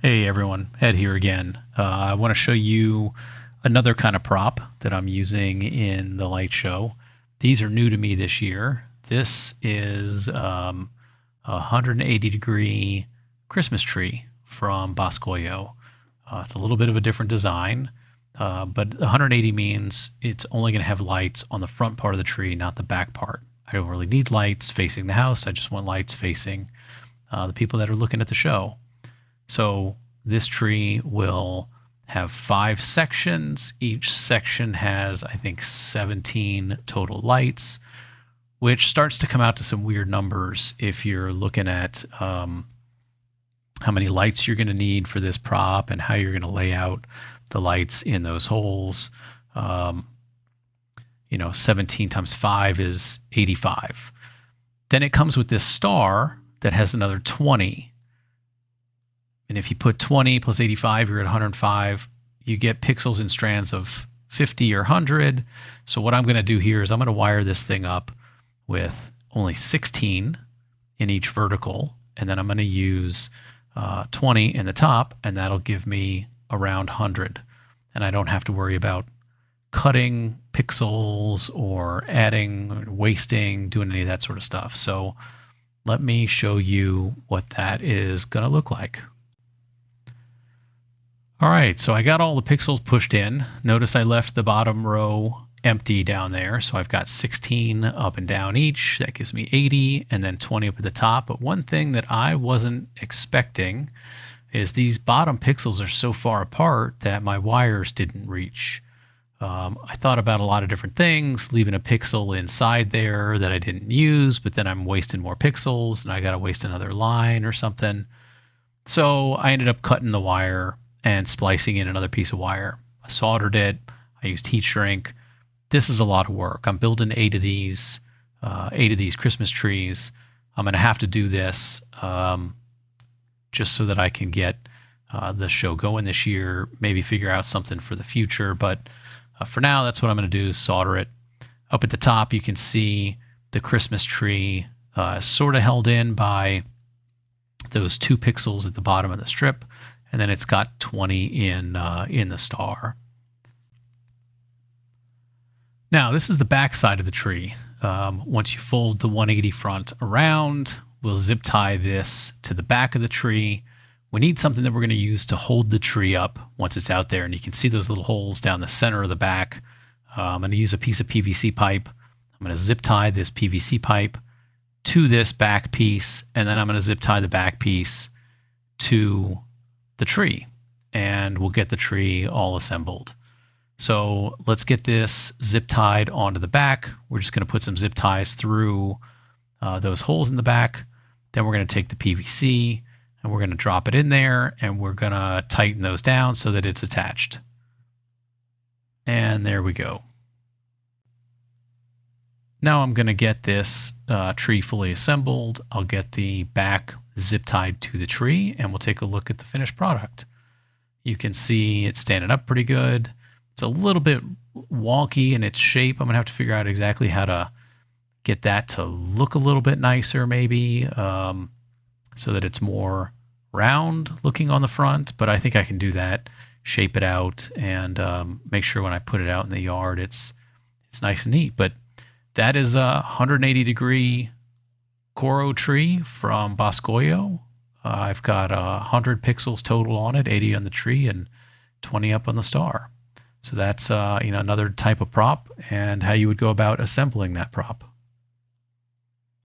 Hey everyone, Ed here again. I want to show you another kind of prop that I'm using in the light show. These are new to me this year. This is a 180 degree Christmas tree from Boscoyo. It's a little bit of a different design, but 180 means it's only going to have lights on the front part of the tree, not the back part. I don't really need lights facing the house. I just want lights facing the people that are looking at the show. So this tree will have 5 sections. Each section has, I think, 17 total lights, which starts to come out to some weird numbers if you're looking at how many lights you're going to need for this prop and how you're going to lay out the lights in those holes. 17 times 5 is 85. Then it comes with this star that has another 20. And if you put 20 plus 85, you're at 105. You get pixels in strands of 50 or 100. So what I'm going to do here is I'm going to wire this thing up with only 16 in each vertical. And then I'm going to use 20 in the top, and that'll give me around 100. And I don't have to worry about cutting pixels or adding or wasting, doing any of that sort of stuff. So let me show you what that is going to look like. All right, so I got all the pixels pushed in. Notice I left the bottom row empty down there. So I've got 16 up and down each. That gives me 80, and then 20 up at the top. But one thing that I wasn't expecting is these bottom pixels are so far apart that my wires didn't reach. I thought about a lot of different things, leaving a pixel inside there that I didn't use, but then I'm wasting more pixels and I got to waste another line or something. So I ended up cutting the wire and splicing in another piece of wire. I soldered it. I used heat shrink. This is a lot of work. I'm building 8 of these Christmas trees. I'm going to have to do this just so that I can get the show going this year, maybe figure out something for the future. But for now, that's what I'm going to do, is solder it. Up at the top, you can see the Christmas tree sort of held in by those 2 pixels at the bottom of the strip. And then it's got 20 in the star. Now, this is the back side of the tree. Once you fold the 180 front around, we'll zip tie this to the back of the tree. We need something that we're going to use to hold the tree up once it's out there. And you can see those little holes down the center of the back. I'm going to use a piece of PVC pipe. I'm going to zip tie this PVC pipe to this back piece, and then I'm going to zip tie the back piece to the tree, and we'll get the tree all assembled. So let's get this zip tied onto the back. We're just going to put some zip ties through those holes in the back. Then we're going to take the PVC and we're going to drop it in there, and we're going to tighten those down so that it's attached. And there we go. Now I'm going to get this tree fully assembled. I'll get the back zip tied to the tree, and we'll take a look at the finished product. You can see it's standing up pretty good. It's a little bit wonky in its shape. I'm going to have to figure out exactly how to get that to look a little bit nicer, maybe, so that it's more round looking on the front. But I think I can do that, shape it out, and make sure when I put it out in the yard, it's nice and neat. But that is a 180 degree Coro tree from Boscoyo. I've got 100 pixels total on it, 80 on the tree and 20 up on the star. So that's another type of prop, and how you would go about assembling that prop.